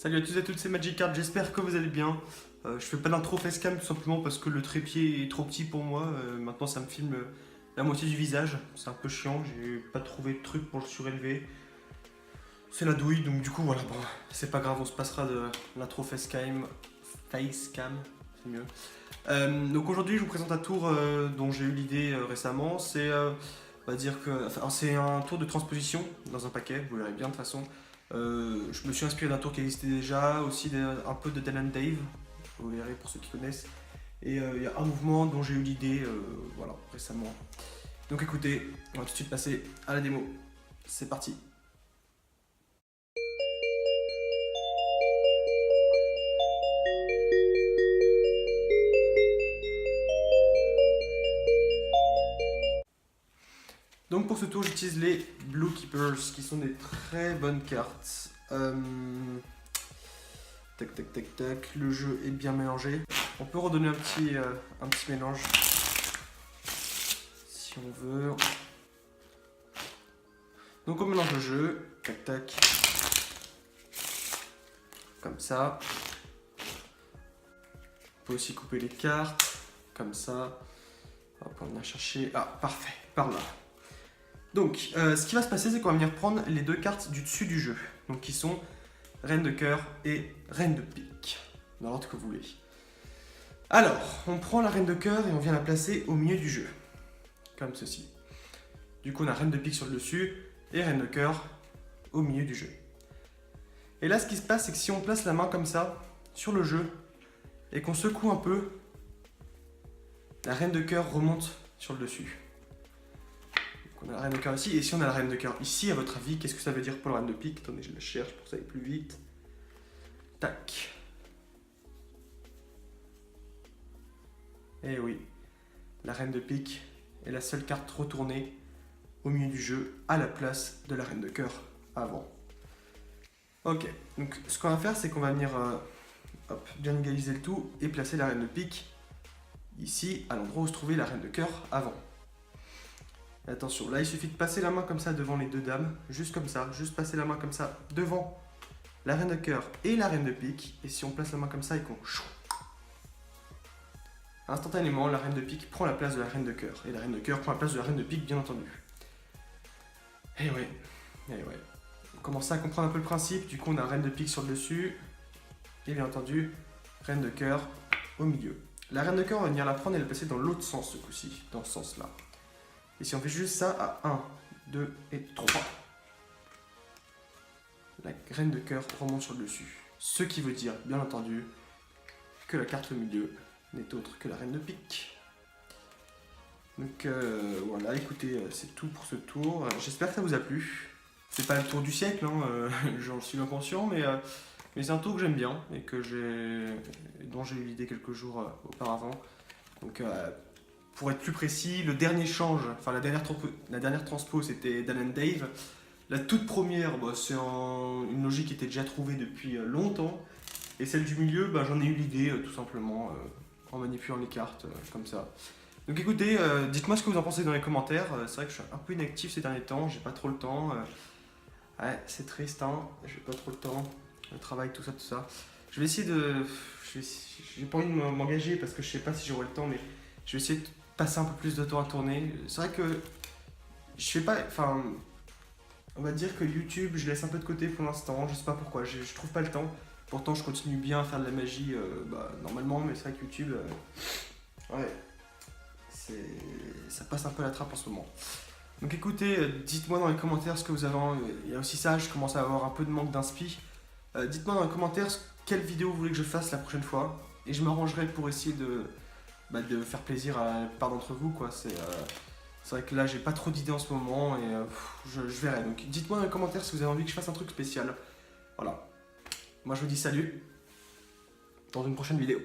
Salut à tous et à toutes, c'est Magicard, j'espère que vous allez bien. Je fais pas d'intro facecam tout simplement parce que le trépied est trop petit pour moi. Maintenant ça me filme la moitié du visage, c'est un peu chiant, j'ai pas trouvé de truc pour le surélever. C'est la douille, donc du coup voilà, bon, c'est pas grave, on se passera de l'intro facecam, c'est mieux. Donc aujourd'hui je vous présente un tour dont j'ai eu l'idée récemment, on va dire que, enfin, c'est un tour de transposition dans un paquet, vous verrez bien de toute façon. Je me suis inspiré d'un tour qui existait déjà, aussi un peu de Dan and Dave, vous verrez pour ceux qui connaissent. Et il y a un mouvement dont j'ai eu l'idée voilà, récemment. Donc écoutez, on va tout de suite passer à la démo. C'est parti. Donc pour ce tour, j'utilise les Blue Keepers, qui sont des très bonnes cartes. Tac tac tac tac, le jeu est bien mélangé. On peut redonner un petit mélange si on veut. Donc on mélange le jeu, tac tac, comme ça. On peut aussi couper les cartes, comme ça. Hop, on vient chercher, ah parfait, par là. Donc ce qui va se passer, c'est qu'on va venir prendre les deux cartes du dessus du jeu, donc qui sont Reine de cœur et Reine de pique, dans l'ordre que vous voulez. Alors, on prend la Reine de cœur et on vient la placer au milieu du jeu, comme ceci. Du coup, on a Reine de pique sur le dessus et Reine de cœur au milieu du jeu. Et là, ce qui se passe, c'est que si on place la main comme ça, sur le jeu, et qu'on secoue un peu, la Reine de cœur remonte sur le dessus. Donc on a la Reine de cœur ici, et si on a la Reine de cœur ici, à votre avis, qu'est-ce que ça veut dire pour la Reine de pique? Attendez, je la cherche pour que ça aille plus vite. Tac. Et oui, la Reine de pique est la seule carte retournée au milieu du jeu à la place de la Reine de cœur avant. Ok, donc ce qu'on va faire, c'est qu'on va venir bien égaliser le tout et placer la Reine de pique ici, à l'endroit où se trouvait la Reine de cœur avant. Et attention, là il suffit de passer la main comme ça devant les deux dames, juste comme ça, juste passer la main comme ça devant la Reine de cœur et la Reine de pique, et si on place la main comme ça et qu'on... Instantanément, la Reine de pique prend la place de la Reine de cœur, et la Reine de cœur prend la place de la Reine de pique, bien entendu. Et ouais, on commence à comprendre un peu le principe, du coup on a Reine de pique sur le dessus, et bien entendu, Reine de cœur au milieu. La Reine de cœur, on va venir la prendre et la placer dans l'autre sens ce coup-ci, dans ce sens-là. Et si on fait juste ça à 1, 2 et 3, la Reine de cœur remonte sur le dessus. Ce qui veut dire, bien entendu, que la carte au milieu n'est autre que la Reine de pique. Donc voilà, écoutez, c'est tout pour ce tour. J'espère que ça vous a plu. C'est pas le tour du siècle, hein, j'en suis bien conscient, mais c'est un tour que j'aime bien et dont j'ai eu l'idée quelques jours auparavant. Donc pour être plus précis, le dernier change, enfin la dernière transpo c'était Dan and Dave. La toute première, bah, c'est une logique qui était déjà trouvée depuis longtemps. Et celle du milieu, bah, j'en ai eu l'idée tout simplement en manipulant les cartes comme ça. Donc écoutez, dites-moi ce que vous en pensez dans les commentaires. C'est vrai que je suis un peu inactif ces derniers temps, j'ai pas trop le temps. Ouais, c'est triste, hein, j'ai pas trop le temps. Le travail, tout ça. Je vais essayer de... J'ai pas envie de m'engager parce que je sais pas si j'aurai le temps, mais je vais essayer de passer un peu plus de temps à tourner. C'est vrai que je fais pas... Enfin, on va dire que YouTube, je laisse un peu de côté pour l'instant, je sais pas pourquoi, je trouve pas le temps. Pourtant, je continue bien à faire de la magie normalement, mais c'est vrai que YouTube, ouais, ça passe un peu la trappe en ce moment. Donc écoutez, dites-moi dans les commentaires ce que vous avez. Il y a aussi ça, je commence à avoir un peu de manque d'inspi. Dites-moi dans les commentaires quelle vidéo vous voulez que je fasse la prochaine fois, et je m'arrangerai pour essayer de faire plaisir à la plupart d'entre vous, quoi. C'est vrai que là, j'ai pas trop d'idées en ce moment, et je verrai. Donc dites-moi dans les commentaires si vous avez envie que je fasse un truc spécial. Voilà. Moi, je vous dis salut, dans une prochaine vidéo.